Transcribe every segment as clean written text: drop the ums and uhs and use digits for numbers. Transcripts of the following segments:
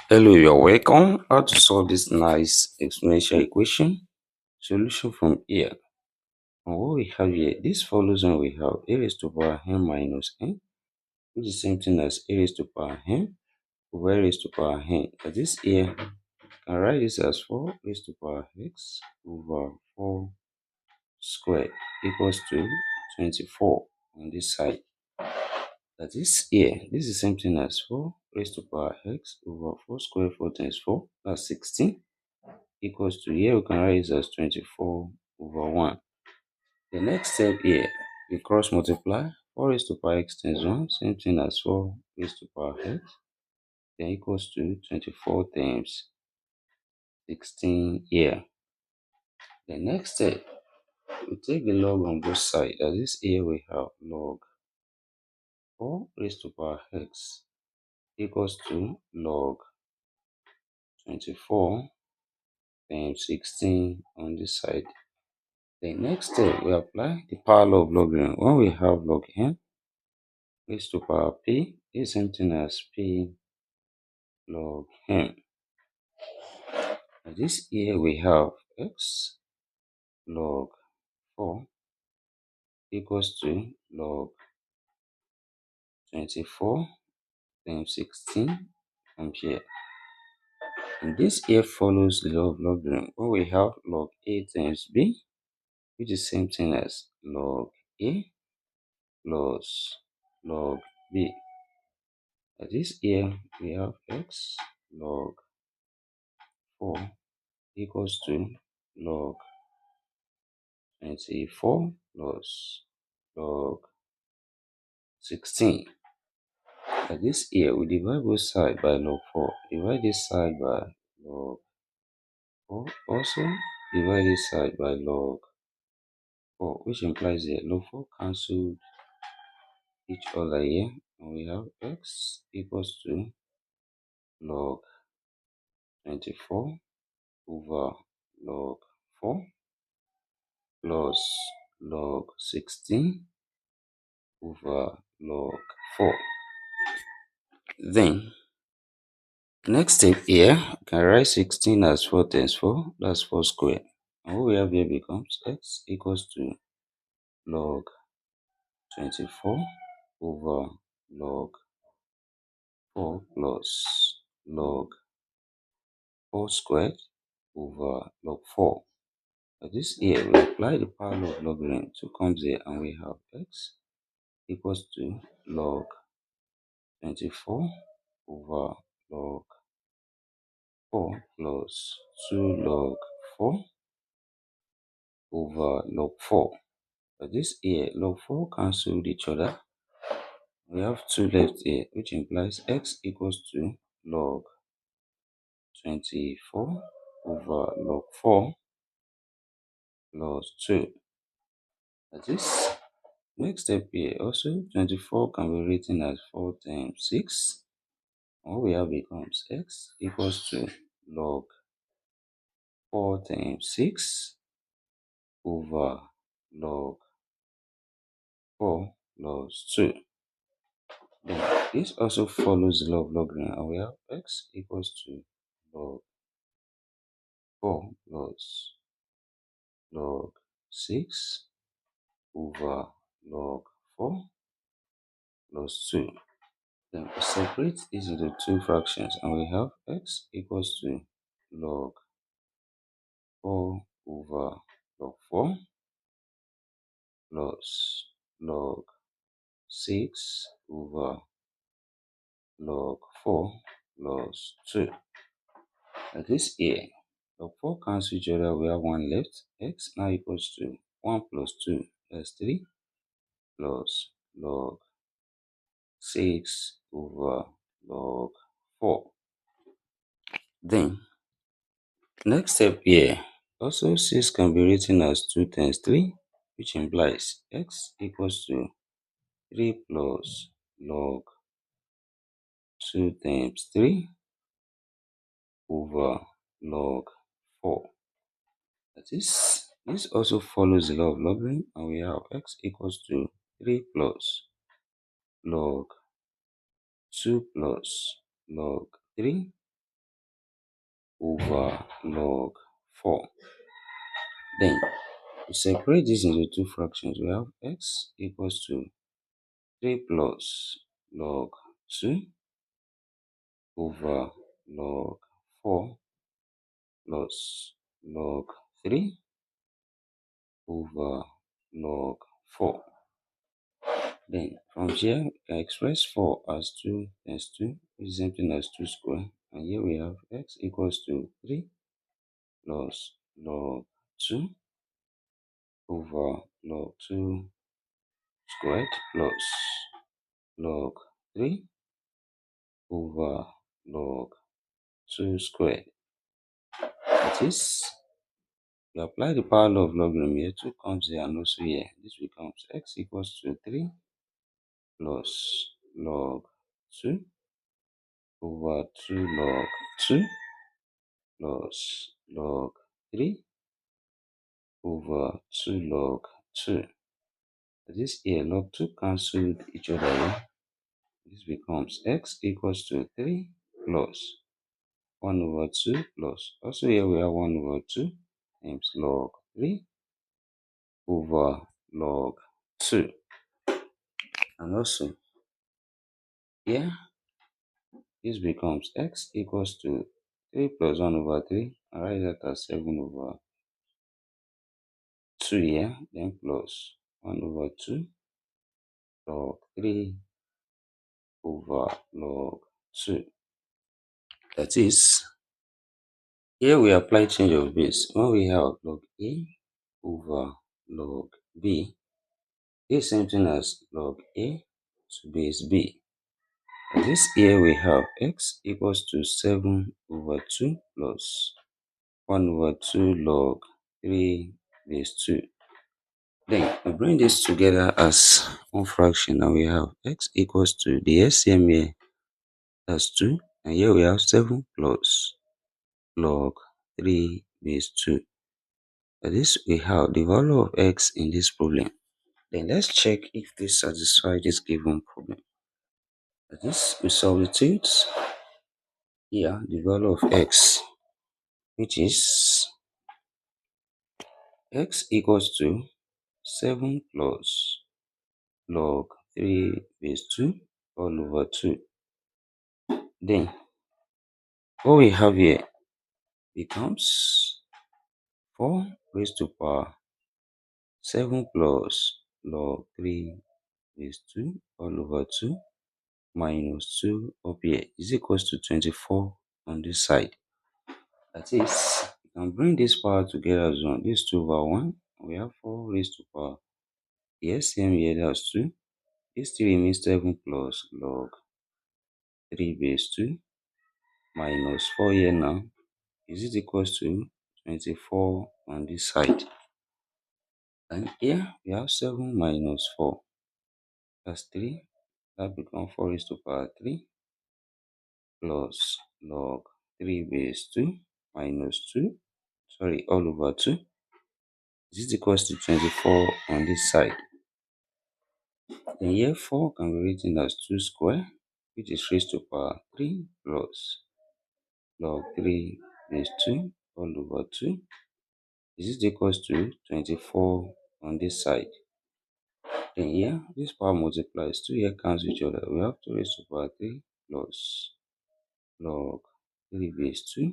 Hello, you're welcome. How to solve this nice exponential equation? Solution from here. And what we have here, this follows when we have a raised to power n minus n, which is the same thing as a raised to power n over a raised to power n. But this here, I can write this as 4 raised to power x over 4 squared equals to 24 on this side. That is here, this is the same thing as 4 raised to power x over 4 squared 4 times 4, that's 16. Equals to, here we can write this as 24 over 1. The next step here, we cross multiply 4 raised to power x times 1, same thing as 4 raised to power x, then equals to 24 times 16 here. The next step, we take the log on both sides. That is, here we have log 4 raised to power x equals to log 24 times 16 on this side. The next step, we apply the power law of logarithm. When we have log n raised to power p is same thing as p log n. And this here we have x log 4 equals to log 24 times 16 from here. And this here follows the law of logarithm. When we have log a times b, which is same thing as log a plus log b. And this here we have x log 4 equals to log 24 plus log 16. And this here, we divide both sides by log 4. Divide this side by log 4. Also, divide this side by log 4, which implies that log 4 cancelled each other here. And we have x equals to log 24 over log 4 plus log 16 over log 4. Then, next step here, you can write 16 as 4 times 4, that's 4 squared. And what we have here becomes x equals to log 24 over log 4 plus log 4 squared over log 4. But this here, we apply the power law of logarithm to comes here, and we have x equals to log 24 over log 4 plus 2 log 4 over log 4. But this here, log 4 cancelled each other. We have 2 left here, which implies x equals to log 24 over log 4 plus 2. That is, next step here, also 24 can be written as 4 times 6. What we have becomes x equals to log 4 times 6 over log 4 plus 2. Then this also follows the law of logarithm, and we have x equals to log 4 plus log 6 over log 4 plus 2. Then we separate these into two fractions, and we have x equals to log 4 over log 4 plus log 6 over log 4 plus 2. And this here, log 4 cancel each other, we have 1 left. X now equals to 1 plus 2, that's 3, plus log 6 over log 4. Then, next step here, also 6 can be written as 2 times 3, which implies x equals to 3 plus log 2 times 3 over log 4. That is, this also follows the law of logarithm, and we have x equals to 3 plus log 2 plus log 3 over log 4. Then we separate this into two fractions. We have x equals to 3 plus log 2 over log 4 plus log 3 over log 4. Then from here, we can express 4 as 2 times 2, which is something as 2 square. And here we have x equals to 3 plus log 2 over log 2 squared plus log 3 over log 2 squared. That is, we apply the power law of logarithm here, 2 comes here and also here. This becomes x equals to 3 plus log 2 over 2 log 2 plus log 3 over 2 log 2. This here, log 2 cancel each other here. This becomes x equals to 3 plus 1 over 2 plus, also here we have 1 over 2 times log 3 over log 2. And also here, this becomes x equals to 3 plus 1 over 3. I write that as 7 over 2 here, then plus 1 over 2 log 3 over log 2. That is, here we apply change of base. When we have log A over log B, this is same thing as log A to base B. This here we have x equals to 7 over 2 plus 1 over 2 log 3 base 2. Then we bring this together as one fraction and we have x equals to the LCM here, that's 2. And here we have 7 plus log 3 base 2. That is, we have the value of x in this problem. Then let's check if this satisfies this given problem. That is, we substitute here the value of x, which is x equals to 7 plus log 3 base 2 all over 2. Then what we have here becomes 4 raised to power 7 plus log 3 base 2 all over 2 minus 2 up here is equals to 24 on this side. That is, you can bring this power together as one. This 2 over 1, we have 4 raised to power. The LCM here, that's 2. This 3 remains 7 plus log 3 base 2 minus 4 here now. Is it equals to 24 on this side? And here we have 7 minus 4. That's 3. That becomes 4 raised to power 3 plus log 3 base 2 minus 2. Sorry, all over 2. Is it equals to 24 on this side? Then here 4 can be written as 2 square, which is raised to power 3 plus log 3 base 2 all over 2. Is it equals to 24 on this side? Then here, this power multiplies. 2 here cancel each other. We have 2 raised to power 3 plus log 3 base 2.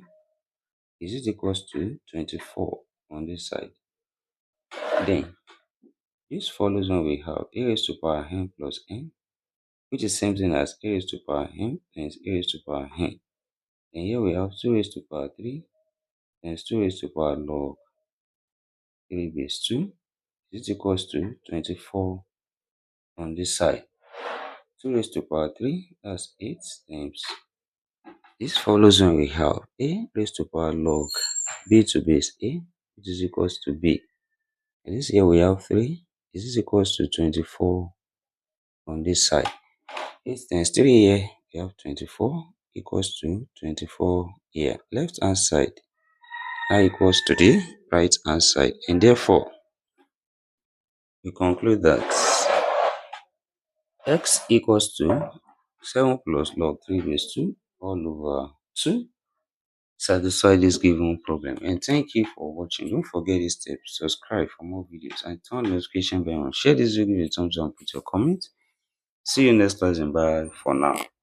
Is it equals to 24 on this side? Then this follows when we have a raised to power n plus n, which is same thing as a raised to power n times a raised to power n. And here we have 2 raised to power 3 times 2 raised to power log 3 base 2. Is equals to 24 on this side. 2 raised to power 3, that's 8 times. This follows when we have a raised to power log b to base a, which is equals to b. And this here we have 3. Is equals to 24 on this side. 8 times 3 here, we have 24 equals to 24 here. Left hand side now equals to the right hand side. And therefore, we conclude that x equals to 7 plus log 3 base 2 all over 2 satisfy this given problem. And thank you for watching. Don't forget this step, subscribe for more videos and turn the notification bell on. Share this video with a thumbs up, put your comment. See you next class and bye for now.